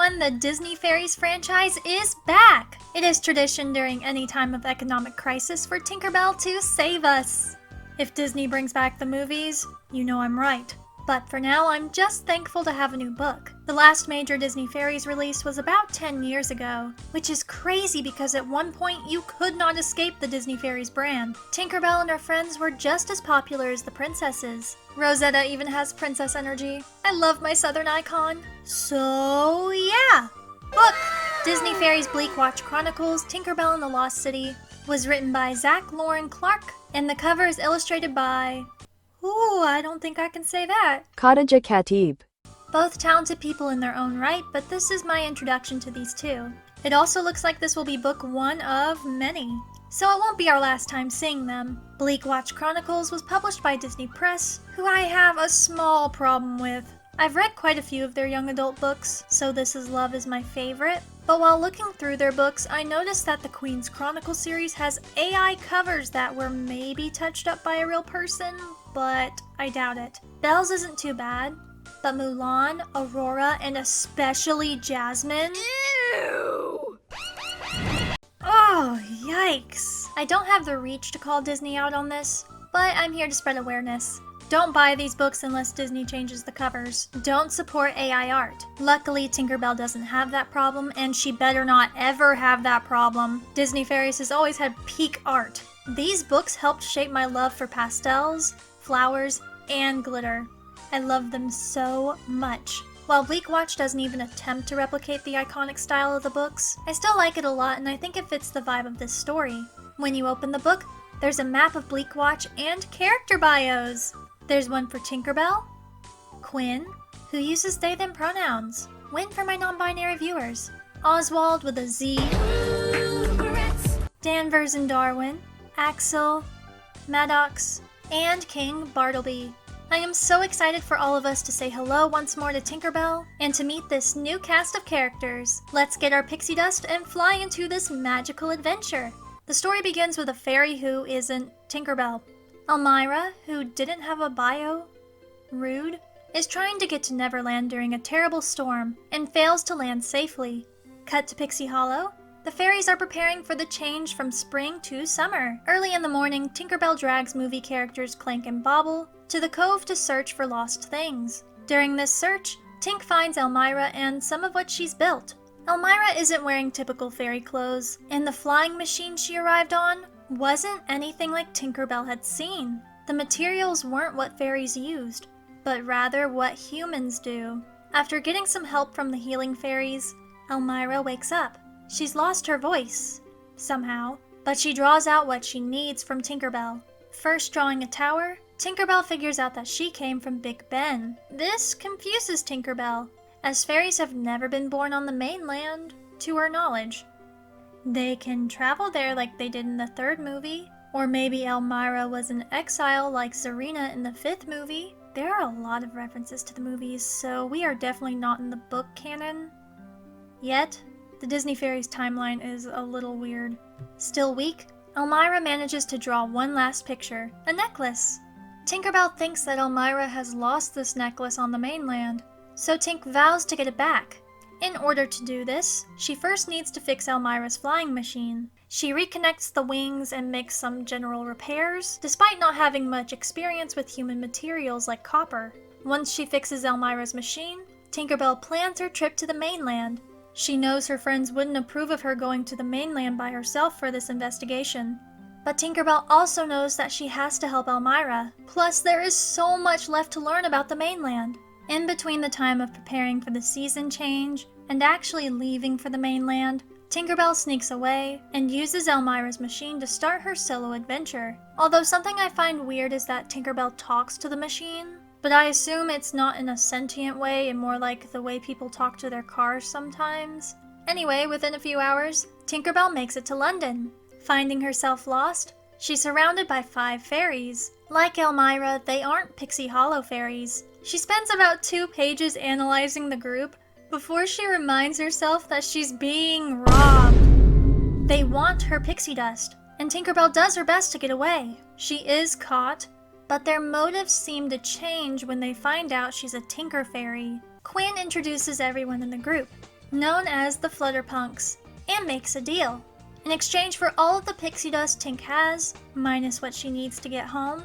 everyone, the Disney Fairies franchise is back! It is tradition during any time of economic crisis for Tinkerbell to save us. If Disney brings back the movies, you know I'm right. But for now, I'm just thankful to have a new book. The last major Disney Fairies release was about 10 years ago, which is crazy because at one point you could not escape the Disney Fairies brand. Tinkerbell and her friends were just as popular as the princesses. Rosetta even has princess energy. I love my southern icon. So yeah! Book! Disney Fairies Bleak Watch Chronicles Tinkerbell and the Lost City was written by Zach Lauren Clark, and the cover is illustrated by... Ooh, I don't think I can say that. Khadija Khatib. Both talented people in their own right, but this is my introduction to these two. It also looks like this will be book one of many, so it won't be our last time seeing them. Bleak Watch Chronicles was published by Disney Press, who I have a small problem with. I've read quite a few of their young adult books, so This Is Love is my favorite. But while looking through their books, I noticed that the Queen's Chronicle series has AI covers that were maybe touched up by a real person, but I doubt it. Belle's isn't too bad, but Mulan, Aurora, and especially Jasmine... Ew! Oh, yikes. I don't have the reach to call Disney out on this, but I'm here to spread awareness. Don't buy these books unless Disney changes the covers. Don't support AI art. Luckily, Tinkerbell doesn't have that problem, and she better not ever have that problem. Disney Fairies has always had peak art. These books helped shape my love for pastels, flowers, and glitter. I love them so much. While Bleak Watch doesn't even attempt to replicate the iconic style of the books, I still like it a lot and I think it fits the vibe of this story. When you open the book, there's a map of Bleak Watch and character bios. There's one for Tinkerbell, Quinn, who uses they/them pronouns, win for my non-binary viewers, Oswald with a Z, Danvers and Darwin, Axel, Maddox, and King Bartleby. I am so excited for all of us to say hello once more to Tinkerbell and to meet this new cast of characters. Let's get our pixie dust and fly into this magical adventure. The story begins with a fairy who isn't Tinkerbell. Elmira, who didn't have a bio, rude, is trying to get to Neverland during a terrible storm and fails to land safely. Cut to Pixie Hollow. The fairies are preparing for the change from spring to summer. Early in the morning, Tinkerbell drags movie characters Clank and Bobble to the cove to search for lost things. During this search, Tink finds Elmira and some of what she's built. Elmira isn't wearing typical fairy clothes, and the flying machine she arrived on wasn't anything like Tinkerbell had seen. The materials weren't what fairies used, but rather what humans do. After getting some help from the healing fairies, Elmira wakes up. She's lost her voice, somehow, but she draws out what she needs from Tinkerbell. First drawing a tower, Tinkerbell figures out that she came from Big Ben. This confuses Tinkerbell, as fairies have never been born on the mainland, to her knowledge. They can travel there like they did in the third movie, or maybe Elmira was in exile like Zarina in the fifth movie. There are a lot of references to the movies, so we are definitely not in the book canon. Yet, the Disney Fairies timeline is a little weird. Still weak, Elmira manages to draw one last picture, a necklace. Tinkerbell thinks that Elmira has lost this necklace on the mainland, so Tink vows to get it back. In order to do this, she first needs to fix Elmira's flying machine. She reconnects the wings and makes some general repairs, despite not having much experience with human materials like copper. Once she fixes Elmira's machine, Tinkerbell plans her trip to the mainland. She knows her friends wouldn't approve of her going to the mainland by herself for this investigation. But Tinkerbell also knows that she has to help Elmira. Plus, there is so much left to learn about the mainland. In between the time of preparing for the season change and actually leaving for the mainland, Tinkerbell sneaks away and uses Elmira's machine to start her solo adventure. Although something I find weird is that Tinkerbell talks to the machine, but I assume it's not in a sentient way and more like the way people talk to their cars sometimes. Anyway, within a few hours, Tinkerbell makes it to London. Finding herself lost, she's surrounded by 5 fairies. Like Elmira, they aren't Pixie Hollow fairies. She spends about 2 pages analyzing the group before she reminds herself that she's being robbed. They want her pixie dust, and Tinkerbell does her best to get away. She is caught, but their motives seem to change when they find out she's a Tinker Fairy. Quinn introduces everyone in the group. known as the Flutterpunks, and makes a deal. In exchange for all of the pixie dust Tink has, minus what she needs to get home,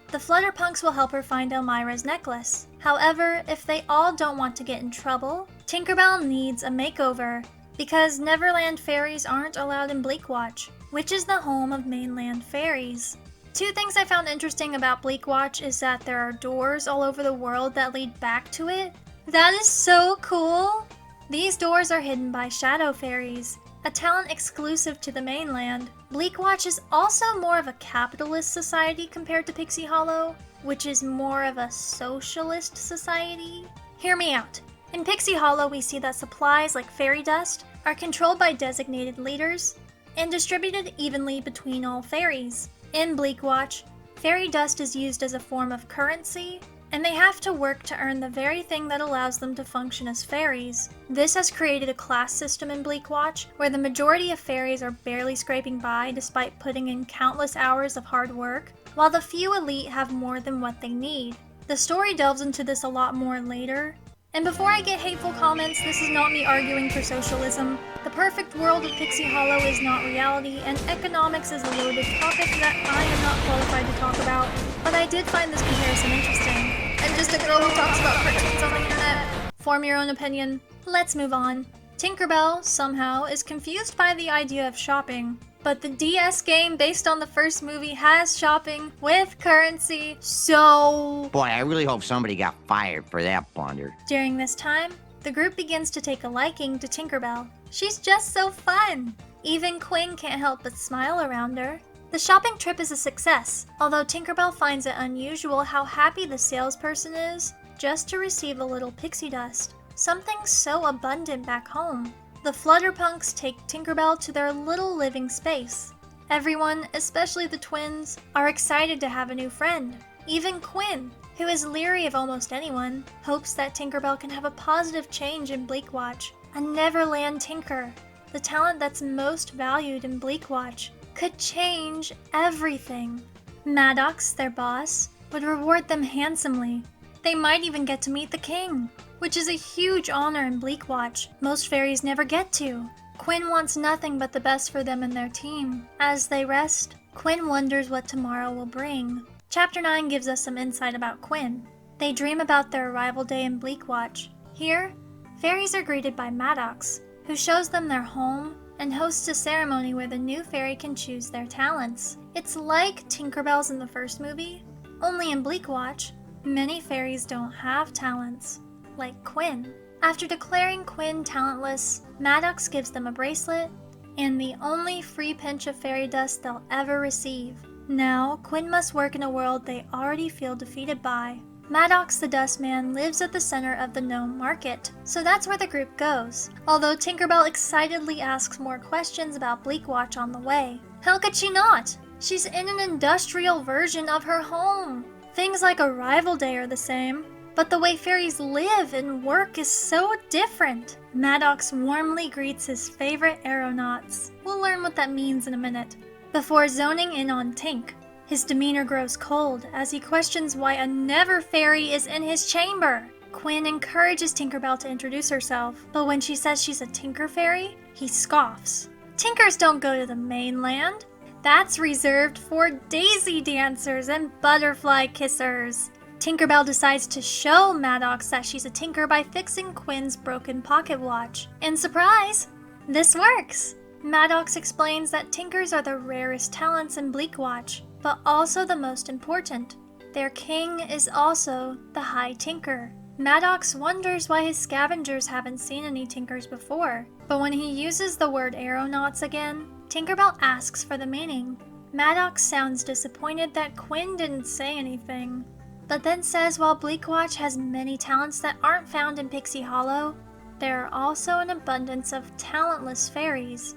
the Flutterpunks will help her find Elmira's necklace. However, if they all don't want to get in trouble, Tinkerbell needs a makeover, because Neverland fairies aren't allowed in Bleakwatch, which is the home of mainland fairies. Two things I found interesting about Bleakwatch is that there are doors all over the world that lead back to it. That is so cool! These doors are hidden by shadow fairies, a talent exclusive to the mainland. Bleakwatch is also more of a capitalist society compared to Pixie Hollow, which is more of a socialist society. Hear me out. In Pixie Hollow, we see that supplies like fairy dust are controlled by designated leaders and distributed evenly between all fairies. In Bleakwatch, fairy dust is used as a form of currency, and they have to work to earn the very thing that allows them to function as fairies. This has created a class system in Bleakwatch where the majority of fairies are barely scraping by despite putting in countless hours of hard work, while the few elite have more than what they need. The story delves into this a lot more later. And before I get hateful comments, this is not me arguing for socialism. The perfect world of Pixie Hollow is not reality, and economics is a loaded topic that I am not qualified to talk about, but I did find this comparison interesting. I'm just a girl who talks about cartoons on the internet. Form your own opinion. Let's move on. Tinkerbell, somehow, is confused by the idea of shopping. But the DS game based on the first movie has shopping with currency, so... Boy, I really hope somebody got fired for that blunder. During this time, the group begins to take a liking to Tinkerbell. She's just so fun! Even Quinn can't help but smile around her. The shopping trip is a success, although Tinkerbell finds it unusual how happy the salesperson is just to receive a little pixie dust. Something so abundant back home. The Flutterpunks take Tinkerbell to their little living space. Everyone, especially the twins, are excited to have a new friend. Even Quinn, who is leery of almost anyone, hopes that Tinkerbell can have a positive change in Bleakwatch. A Neverland Tinker, the talent that's most valued in Bleakwatch, could change everything. Maddox, their boss, would reward them handsomely. They might even get to meet the king, which is a huge honor in Bleakwatch. Most fairies never get to. Quinn wants nothing but the best for them and their team. As they rest, Quinn wonders what tomorrow will bring. Chapter 9 gives us some insight about Quinn. They dream about their arrival day in Bleakwatch. Here, fairies are greeted by Maddox, who shows them their home and hosts a ceremony where the new fairy can choose their talents. It's like Tinkerbell's in the first movie, only in Bleakwatch, many fairies don't have talents, like Quinn. After declaring Quinn talentless, Maddox gives them a bracelet and the only free pinch of fairy dust they'll ever receive. Now, Quinn must work in a world they already feel defeated by. Maddox the Dustman lives at the center of the Gnome Market, so that's where the group goes, although Tinkerbell excitedly asks more questions about Bleakwatch on the way. How could she not? She's in an industrial version of her home. Things like Arrival Day are the same, but the way fairies live and work is so different. Maddox warmly greets his favorite aeronauts. We'll learn what that means in a minute. Before zoning in on Tink, his demeanor grows cold as he questions why a Never Fairy is in his chamber. Quinn encourages Tinkerbell to introduce herself, but when she says she's a Tinker Fairy, he scoffs. Tinkers don't go to the mainland. That's reserved for daisy dancers and butterfly kissers. Tinkerbell decides to show Maddox that she's a tinker by fixing Quinn's broken pocket watch. And surprise! This works! Maddox explains that tinkers are the rarest talents in Bleakwatch, but also the most important. Their king is also the High Tinker. Maddox wonders why his scavengers haven't seen any tinkers before, but when he uses the word aeronauts again, Tinkerbell asks for the meaning. Maddox sounds disappointed that Quinn didn't say anything, but then says while Bleakwatch has many talents that aren't found in Pixie Hollow, there are also an abundance of talentless fairies,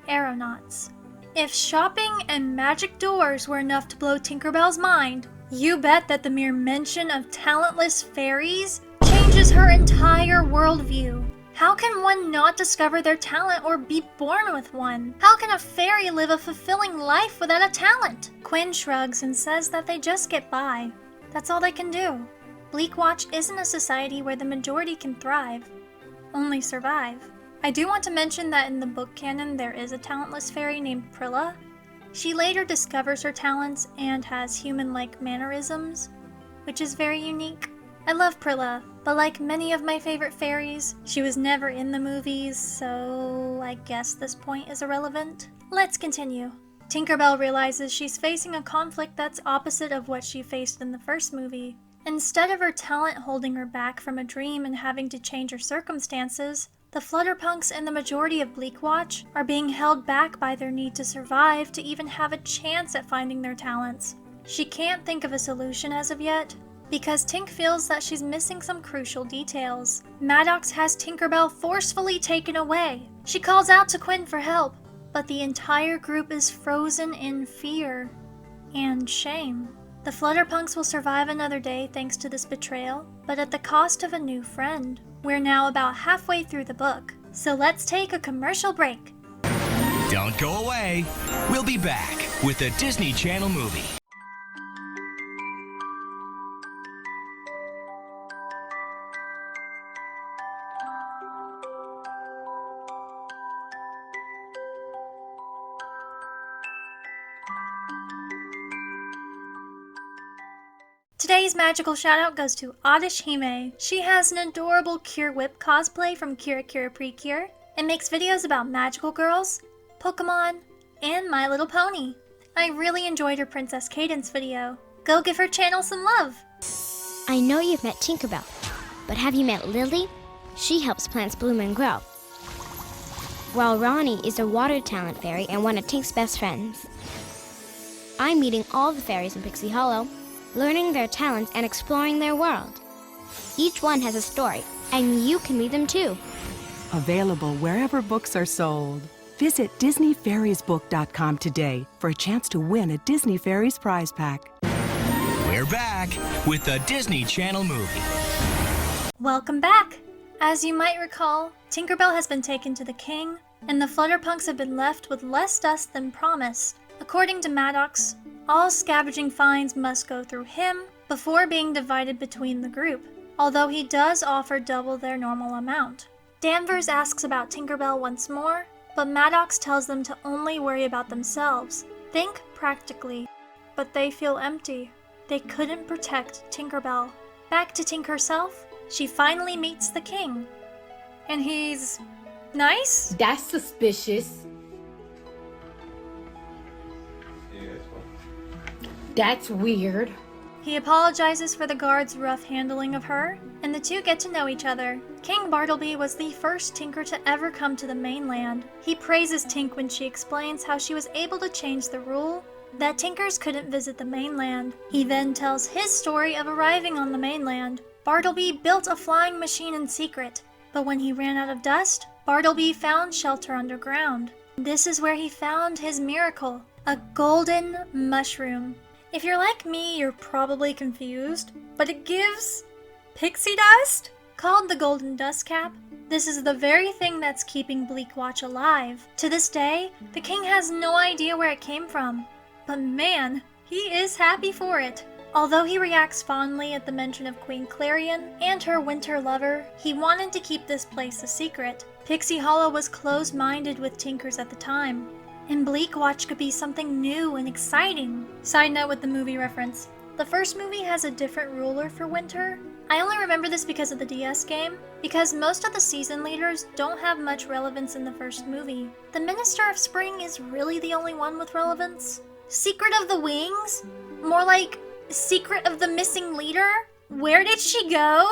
aeronauts. If shopping and magic doors were enough to blow Tinkerbell's mind, you bet that the mere mention of talentless fairies changes her entire worldview. How can one not discover their talent or be born with one? How can a fairy live a fulfilling life without a talent? Quinn shrugs and says that they just get by. That's all they can do. Bleakwatch isn't a society where the majority can thrive, only survive. I do want to mention that in the book canon there is a talentless fairy named Prilla. She later discovers her talents and has human-like mannerisms, which is very unique. I love Prilla, but like many of my favorite fairies, she was never in the movies, so I guess this point is irrelevant. Let's continue. Tinkerbell realizes she's facing a conflict that's opposite of what she faced in the first movie. Instead of her talent holding her back from a dream and having to change her circumstances, the Flutterpunks and the majority of Bleakwatch are being held back by their need to survive to even have a chance at finding their talents. She can't think of a solution as of yet, because Tink feels that she's missing some crucial details. Maddox has Tinkerbell forcefully taken away. She calls out to Quinn for help, but the entire group is frozen in fear and shame. The Flutterpunks will survive another day thanks to this betrayal, but at the cost of a new friend. We're now about halfway through the book, so let's take a commercial break. Don't go away. We'll be back with a Disney Channel movie. Today's magical shoutout goes to Oddish Hime. She has an adorable Cure Whip cosplay from Cura Cura Precure and makes videos about magical girls, Pokemon, and My Little Pony. I really enjoyed her Princess Cadance video. Go give her channel some love! I know you've met Tinkerbell, but have you met Lily? She helps plants bloom and grow. While Ronnie is a water talent fairy and one of Tink's best friends. I'm meeting all the fairies in Pixie Hollow, learning their talents and exploring their world. Each one has a story, and you can meet them too. Available wherever books are sold. Visit DisneyFairiesBook.com today for a chance to win a Disney Fairies prize pack. We're back with the Disney Channel movie. Welcome back! As you might recall, Tinkerbell has been taken to the king, and the Flutterpunks have been left with less dust than promised. According to Maddox, all scavenging finds must go through him before being divided between the group, although he does offer double their normal amount. Danvers asks about Tinkerbell once more, but Maddox tells them to only worry about themselves. Think practically, but they feel empty. They couldn't protect Tinkerbell. Back to Tink herself, she finally meets the king. And he's nice? That's suspicious. That's weird. He apologizes for the guard's rough handling of her, and the two get to know each other. King Bartleby was the first Tinker to ever come to the mainland. He praises Tink when she explains how she was able to change the rule that Tinkers couldn't visit the mainland. He then tells his story of arriving on the mainland. Bartleby built a flying machine in secret, but when he ran out of dust, Bartleby found shelter underground. This is where he found his miracle, a golden mushroom. If you're like me, you're probably confused, but it gives pixie dust? Called the Golden Dust Cap, this is the very thing that's keeping Bleakwatch alive. To this day, the king has no idea where it came from, but man, he is happy for it. Although he reacts fondly at the mention of Queen Clarion and her winter lover, he wanted to keep this place a secret. Pixie Hollow was closed-minded with Tinkers at the time, and Bleakwatch could be something new and exciting. Side note with the movie reference. The first movie has a different ruler for winter. I only remember this because of the DS game, because most of the season leaders don't have much relevance in the first movie. The Minister of Spring is really the only one with relevance. Secret of the Wings? More like Secret of the Missing Leader? Where did she go?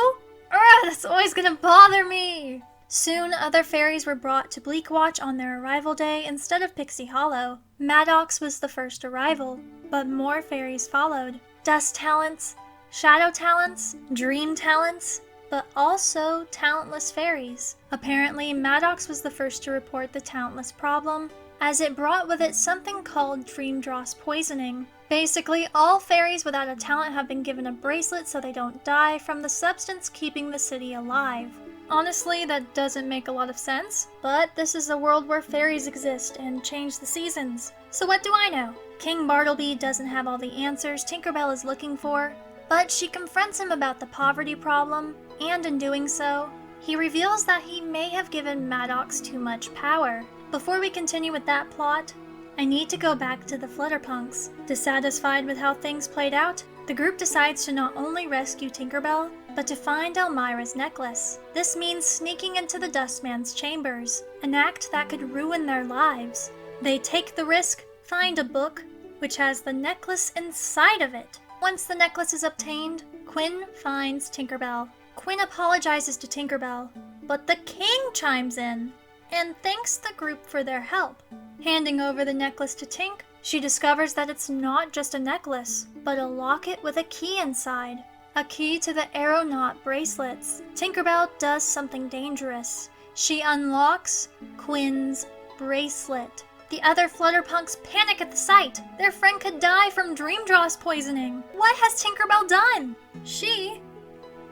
Ugh, that's always gonna bother me! Soon, other fairies were brought to Bleakwatch on their arrival day instead of Pixie Hollow. Maddox was the first arrival, but more fairies followed. Dust talents, shadow talents, dream talents, but also talentless fairies. Apparently, Maddox was the first to report the talentless problem, as it brought with it something called dream dross poisoning. Basically, all fairies without a talent have been given a bracelet so they don't die from the substance keeping the city alive. Honestly, that doesn't make a lot of sense, but this is a world where fairies exist and change the seasons. So what do I know? King Bartleby doesn't have all the answers Tinkerbell is looking for, but she confronts him about the poverty problem, and in doing so, he reveals that he may have given Maddox too much power. Before we continue with that plot, I need to go back to the Flutterpunks. Dissatisfied with how things played out, the group decides to not only rescue Tinkerbell, but to find Elmira's necklace. This means sneaking into the Dustman's chambers, an act that could ruin their lives. They take the risk, find a book, which has the necklace inside of it. Once the necklace is obtained, Quinn finds Tinkerbell. Quinn apologizes to Tinkerbell, but the king chimes in and thanks the group for their help. Handing over the necklace to Tink, she discovers that it's not just a necklace, but a locket with a key inside. A key to the aeronaut bracelets. Tinkerbell does something dangerous. She unlocks Quinn's bracelet. The other Flutterpunks panic at the sight. Their friend could die from dream dross poisoning. What has Tinkerbell done? She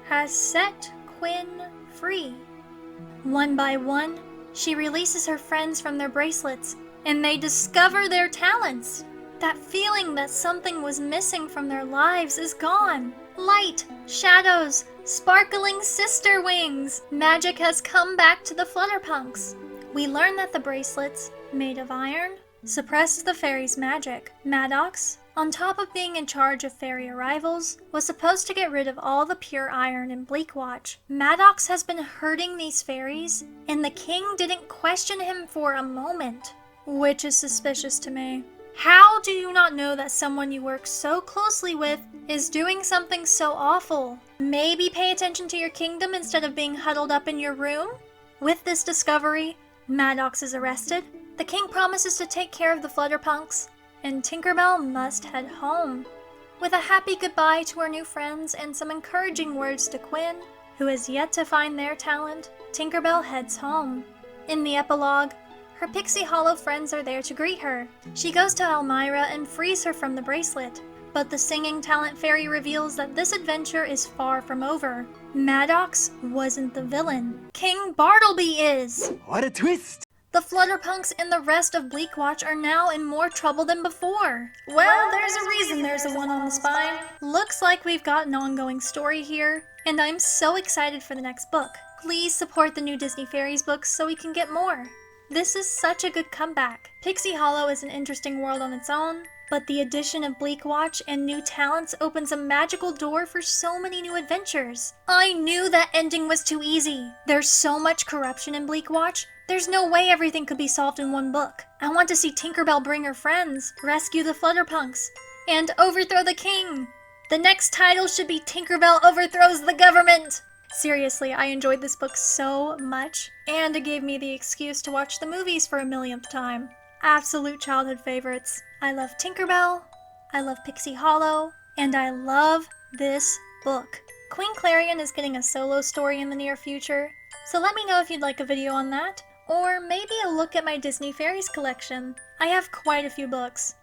has set Quinn free. One by one, she releases her friends from their bracelets, and they discover their talents. That feeling that something was missing from their lives is gone. Light, shadows, sparkling sister wings. Magic has come back to the Flutterpunks. We learn that the bracelets, made of iron, suppressed the fairies' magic. Maddox, on top of being in charge of fairy arrivals, was supposed to get rid of all the pure iron in Bleakwatch. Maddox has been hurting these fairies, and the king didn't question him for a moment, which is suspicious to me. How do you not know that someone you work so closely with is doing something so awful? Maybe pay attention to your kingdom instead of being huddled up in your room? With this discovery, Maddox is arrested. The king promises to take care of the Flutterpunks, and Tinkerbell must head home. With a happy goodbye to her new friends and some encouraging words to Quinn, who has yet to find their talent, Tinkerbell heads home. In the epilogue, her Pixie Hollow friends are there to greet her. She goes to Elmira and frees her from the bracelet, but the singing talent fairy reveals that this adventure is far from over. Maddox wasn't the villain. King Bartleby is! What a twist! The Flutterpunks and the rest of Bleakwatch are now in more trouble than before. Well, there's a reason there's a one on the spine. Looks like we've got an ongoing story here, and I'm so excited for the next book. Please support the new Disney Fairies books so we can get more. This is such a good comeback. Pixie Hollow is an interesting world on its own, but the addition of Bleakwatch and new talents opens a magical door for so many new adventures. I knew that ending was too easy. There's so much corruption in Bleakwatch. There's no way everything could be solved in one book. I want to see Tinkerbell bring her friends, rescue the Flutterpunks, and overthrow the king. The next title should be Tinkerbell Overthrows the Government. Seriously, I enjoyed this book so much, and it gave me the excuse to watch the movies for a millionth time. Absolute childhood favorites. I love Tinkerbell, I love Pixie Hollow, and I love this book. Queen Clarion is getting a solo story in the near future, so let me know if you'd like a video on that, or maybe a look at my Disney Fairies collection. I have quite a few books,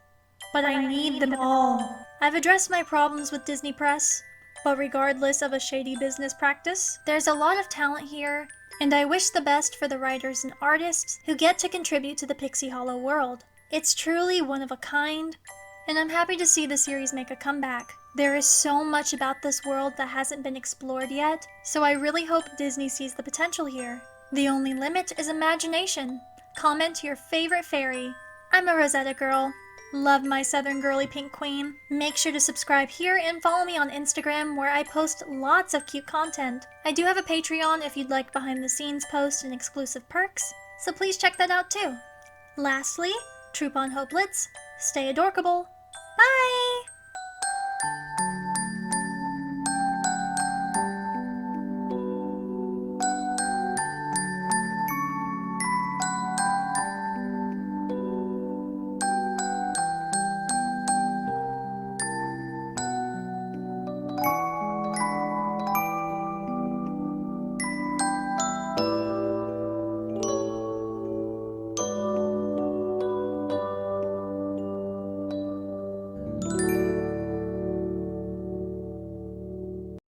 but I need them all. I've addressed my problems with Disney Press, but regardless of a shady business practice, there's a lot of talent here, and I wish the best for the writers and artists who get to contribute to the Pixie Hollow world. It's truly one of a kind, and I'm happy to see the series make a comeback. There is so much about this world that hasn't been explored yet, so I really hope Disney sees the potential here. The only limit is imagination. Comment your favorite fairy. I'm a Rosetta girl. Love my Southern girly pink queen. Make sure to subscribe here and follow me on Instagram where I post lots of cute content. I do have a Patreon if you'd like behind the scenes posts and exclusive perks, so please check that out too. Lastly, troop on Hopelets, stay adorkable,